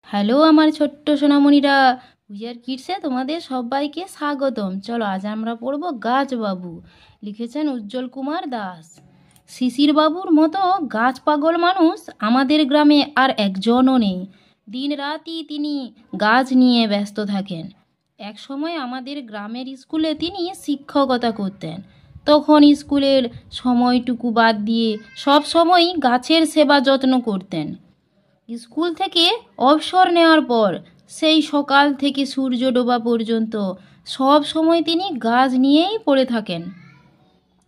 Hello আমার ছোট্ট সোনামণিরা, উইয়ার কিডসে তোমাদের সবাইকে স্বাগতম। চলো আজ আমরা পড়ব গাছবাবু। লিখেছেন উজ্জ্বল কুমার দাস। শিশির বাবুর মতো গাছ পাগল মানুষ আমাদের গ্রামে আর একজনও নেই। দিন রাতই তিনি গাছ নিয়ে ব্যস্ত থাকেন। এক সময় আমাদের গ্রামের স্কুলে তিনি শিক্ষকতা করতেন। তখন স্কুলের সময়টুকু বাদ দিয়ে সব সময়ই গাছের সেবা যত্ন করতেন। স্কুল থেকে অবসর নেওয়ার পর সেই সকাল থেকে সূর্য ডোবা পর্যন্ত সব সময় তিনি গাছ নিয়েই পড়ে থাকেন।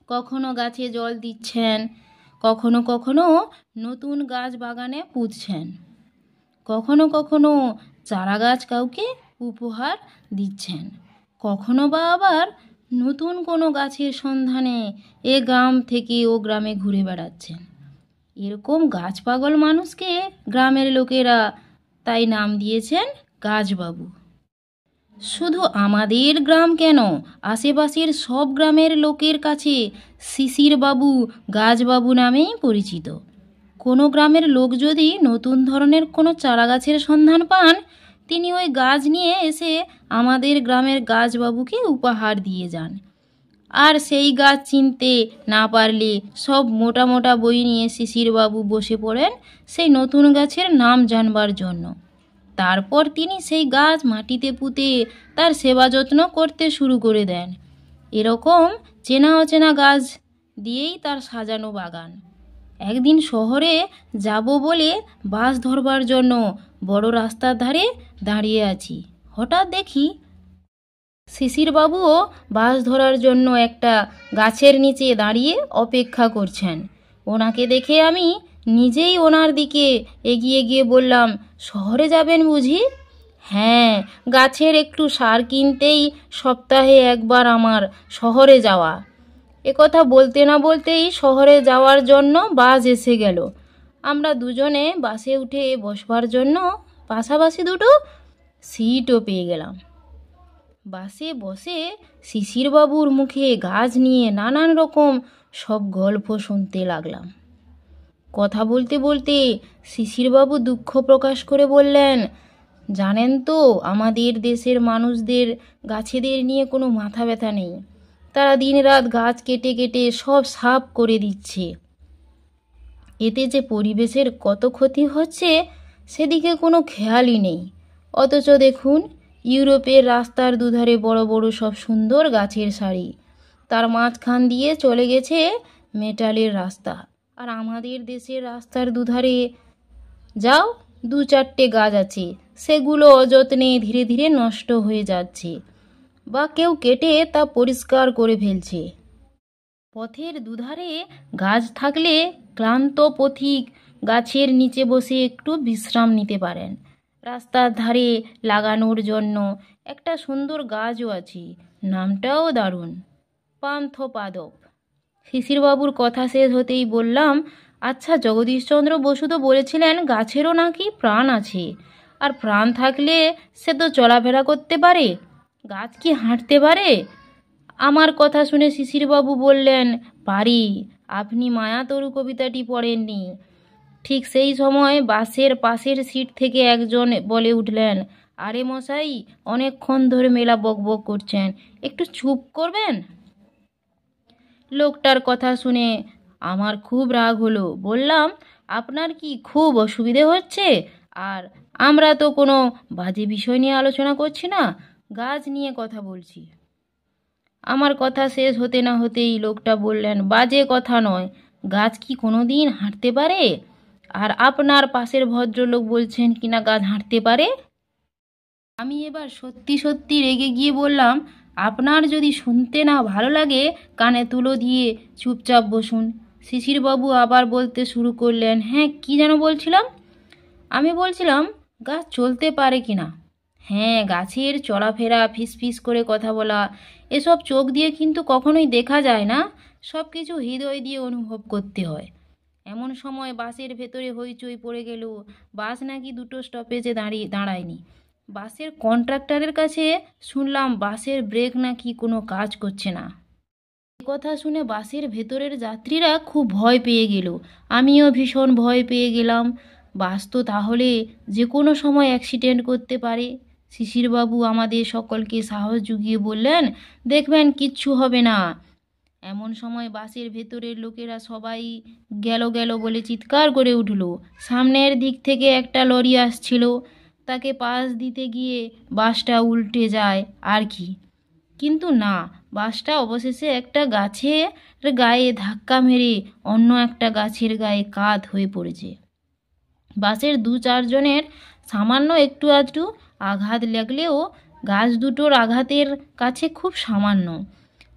কখনো গাছে জল দিচ্ছেন, কখনো কখনো নতুন গাছ বাগানে পুঁতছেন, কখনো কখনো চারা গাছ কাউকে উপহার দিচ্ছেন, কখনো বা আবার নতুন কোনো গাছের সন্ধানে এ গ্রাম থেকে ও গ্রামে ঘুরে বেড়াচ্ছেন। এরকম গাছ পাগল মানুষকে গ্রামের লোকেরা তাই নাম দিয়েছেন গাছবাবু। শুধু আমাদের গ্রাম কেন, আশেপাশের সব গ্রামের লোকের কাছে শিশির বাবু গাছবাবু নামেই পরিচিত। কোনো গ্রামের লোক যদি নতুন ধরনের কোনো চারা গাছের সন্ধান পান, তিনি ওই গাছ নিয়ে এসে আমাদের গ্রামের গাছবাবুকে উপহার দিয়ে যান। আর সেই গাছ চিনতে না পারলে সব মোটা মোটা বই নিয়ে শিশিরবাবু বসে পড়েন সেই নতুন গাছের নাম জানবার জন্য। তারপর তিনি সেই গাছ মাটিতে পুঁতে তার সেবা যত্ন করতে শুরু করে দেন। এরকম চেনা অচেনা গাছ দিয়েই তার সাজানো বাগান। একদিন শহরে যাব বলে বাস ধরবার জন্য বড় রাস্তার ধারে দাঁড়িয়ে আছি। হঠাৎ দেখি শিশিরবাবুও বাস ধরার জন্য একটা গাছের নিচে দাঁড়িয়ে অপেক্ষা করছেন। ওনাকে দেখে আমি নিজেই ওনার দিকে এগিয়ে গিয়ে বললাম, শহরে যাবেন বুঝি? হ্যাঁ, গাছের একটু সার কিনতেই সপ্তাহে একবার আমার শহরে যাওয়া। একথা বলতে না বলতেই শহরে যাওয়ার জন্য বাস এসে গেল। আমরা দুজনে বাসে উঠে বসবার জন্য পাশাপাশি দুটো সিটও পেয়ে গেলাম। বাসে বসে শিশিরবাবুর মুখে গাছ নিয়ে নানান রকম সব গল্প শুনতে লাগলাম। কথা বলতে বলতে শিশিরবাবু দুঃখ প্রকাশ করে বললেন, জানেন তো আমাদের দেশের মানুষদের গাছেদের নিয়ে কোনো মাথা ব্যথা নেই। তারা দিনরাত গাছ কেটে কেটে সব সাফ করে দিচ্ছে। এতে যে পরিবেশের কত ক্ষতি হচ্ছে সেদিকে কোনো খেয়ালই নেই। অথচ দেখুন, ইউরোপের রাস্তার দুধারে বড় বড় সব সুন্দর গাছের সারি, তার মাঝখান দিয়ে চলে গেছে মেটালের রাস্তা। আর আমাদের দেশের রাস্তার দুধারে যাও, দু চারটে গাছ আছে, সেগুলো অযত্নে ধীরে ধীরে নষ্ট হয়ে যাচ্ছে বা কেউ কেটে তা পরিষ্কার করে ফেলছে। পথের দুধারে গাছ থাকলে ক্লান্ত পথিক গাছের নিচে বসে একটু বিশ্রাম নিতে পারেন। রাস্তার ধারে লাগানোর জন্য একটা সুন্দর গাছও আছে, নামটাও দারুণ, পান্থপাদপ। শিশিরবাবুর কথা শেষ হতেই বললাম, আচ্ছা, জগদীশচন্দ্র বসু তো বলেছিলেন গাছেরও নাকি প্রাণ আছে, আর প্রাণ থাকলে সে তো চলাফেরা করতে পারে, গাছ কি হাঁটতে পারে? আমার কথা শুনে শিশিরবাবু বললেন, পারি। আপনি মায়াতরু কবিতাটি পড়েননি? ঠিক সেই সময় বাসের পাশের সিট থেকে একজন বলে উঠলেন, আরে মশাই, অনেকক্ষণ ধরে মেলা বকবক করছেন, একটু চুপ করবেন? লোকটার কথা শুনে আমার খুব রাগ হলো। বললাম, আপনার কি খুব অসুবিধে হচ্ছে? আর আমরা তো কোনো বাজে বিষয় নিয়ে আলোচনা করছি না, গাছ নিয়ে কথা বলছি। আমার কথা শেষ হতে না হতেই লোকটা বললেন, বাজে কথা নয়, গাছ কি কোনো দিন হাঁটতে পারে? আর আপনার পাশের ভদ্রলোক বলছেন কিনা গাছ হাঁটতে পারে? আমি এবার সত্যি সত্যি রেগে গিয়ে বললাম, আপনার যদি শুনতে না ভালো লাগে কানে তুলো দিয়ে চুপচাপ বসুন। শিশিরবাবু আবার বলতে শুরু করলেন, হ্যাঁ, কি যেন বলছিলাম? আমি বলছিলাম গাছ চলতে পারে কিনা। হ্যাঁ, গাছের চলাফেরা, ফিসফিস করে কথা বলা, এসব চোখ দিয়ে কিন্তু কখনোই দেখা যায় না, সব কিছু হৃদয় দিয়ে অনুভব করতে হয়। এমন সময় বাসের ভেতরে হইচই পড়ে গেল। বাস নাকি দুটো স্টপেজে দাঁড়ায়নি। বাসের কন্ট্রাক্টরের কাছে শুনলাম বাসের ব্রেক নাকি কোনো কাজ করছে না। কথা শুনে বাসের ভেতরের যাত্রীরা খুব ভয় পেয়ে গেল, আমিও ভীষণ ভয় পেয়ে গেলাম। বাস তো তাহলে যে কোনো সময় অ্যাক্সিডেন্ট করতে পারে। শিশিরবাবু আমাদের সকলকে সাহস জুগিয়ে বললেন, দেখবেন কিচ্ছু হবে না। এমন সময় বাসের ভেতরের লোকেরা সবাই গেল গেল বলে চিৎকার করে উঠল। সামনের দিক থেকে একটা লরি আসছিল, তাকে পাশ দিতে গিয়ে বাসটা উল্টে যায় আর কি। কিন্তু না, বাসটা অবশেষে একটা গাছের গায়ে ধাক্কা মেরে অন্য একটা গাছের গায়ে কাত হয়ে পড়েছে। বাসের 2-4 জনের সামান্য একটু আধটু আঘাত লাগলেও গাছ দুটোর আঘাতের কাছে খুব সামান্য।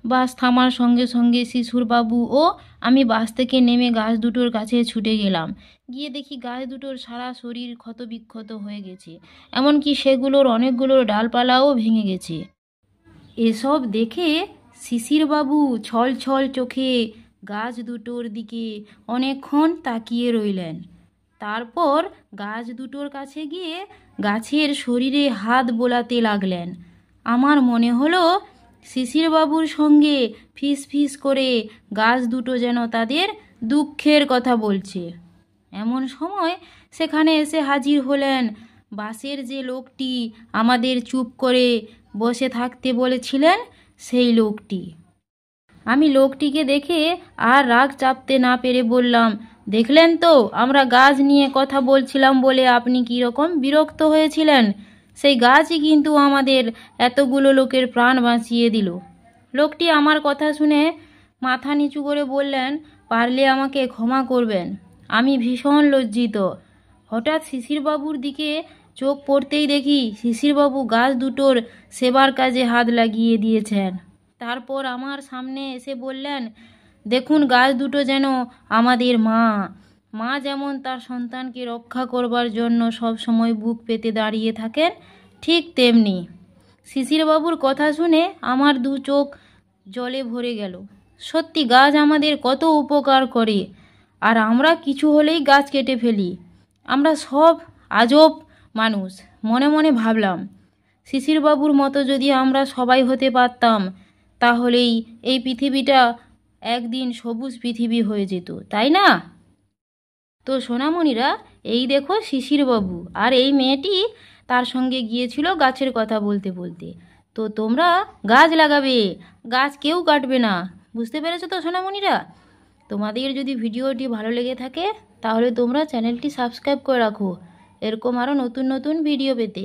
বাস থামার সঙ্গে সঙ্গে শিশুরবাবু ও আমি বাস থেকে নেমে গাছ দুটোর কাছে ছুটে গেলাম। গিয়ে দেখি গাছ দুটোর সারা শরীর ক্ষতবিক্ষত হয়ে গেছে, এমনকি সেগুলোর অনেকগুলোর ডালপালাও ভেঙে গেছে। এসব দেখে শিশিরবাবু ছল ছল চোখে গাছ দুটোর দিকে অনেকক্ষণ তাকিয়ে রইলেন। তারপর গাছ দুটোর কাছে গিয়ে গাছের শরীরে হাত বোলাতে লাগলেন। আমার মনে হলো শিশিরবাবুর সঙ্গে ফিস ফিস করে গাছ দুটো যেন তাদের দুঃখের কথা বলছে। এমন সময় সেখানে এসে হাজির হলেন বাসের যে লোকটি আমাদের চুপ করে বসে থাকতে বলেছিলেন, সেই লোকটি। আমি লোকটিকে দেখে আর রাগ চাপতে না পেরে বললাম, দেখলেন তো আমরা গাছ নিয়ে কথা বলছিলাম বলে আপনি কীরকম বিরক্ত হয়েছিলেন। সেই গাছই কিন্তু আমাদের এতগুলো লোকের প্রাণ বাঁচিয়ে দিল। লোকটি আমার কথা শুনে মাথা নিচু করে বললেন, পারলে আমাকে ক্ষমা করবেন, আমি ভীষণ লজ্জিত। হঠাৎ শিশিরবাবুর দিকে চোখ পড়তেই দেখি শিশিরবাবু গাছ দুটোর সেবার কাজে হাত লাগিয়ে দিয়েছেন। তারপর আমার সামনে এসে বললেন, দেখুন গাছ দুটো যেন আমাদের মা যেমন তার সন্তানকে রক্ষা করবার জন্য সব সময় বুক পেতে দাঁড়িয়ে থাকেন, ঠিক তেমনি। শিশিরবাবুর কথা শুনে আমার 2 চোখ জলে ভরে গেল। সত্যি গাছ আমাদের কত উপকার করে, আর আমরা কিছু হলেই গাছ কেটে ফেলি। আমরা সব আজব মানুষ। মনে মনে ভাবলাম, শিশিরবাবুর মতো যদি আমরা সবাই হতে পারতাম, তাহলেই এই পৃথিবীটা একদিন সবুজ পৃথিবী হয়ে যেত, তাই না? তো সোনামণিরা, এই দেখো শিশিরবাবু আর এই মেয়েটি তার সঙ্গে গিয়েছিল গাছের কথা বলতে বলতে। তো তোমরা গাছ লাগাবে, গাছ কেউ কাটবে না। বুঝতে পেরেছো তো সোনামণিরা? তোমাদের যদি ভিডিওটি ভালো লেগে থাকে তাহলে তোমরা চ্যানেলটি সাবস্ক্রাইব করে রাখো এরকম আরও নতুন নতুন ভিডিও পেতে।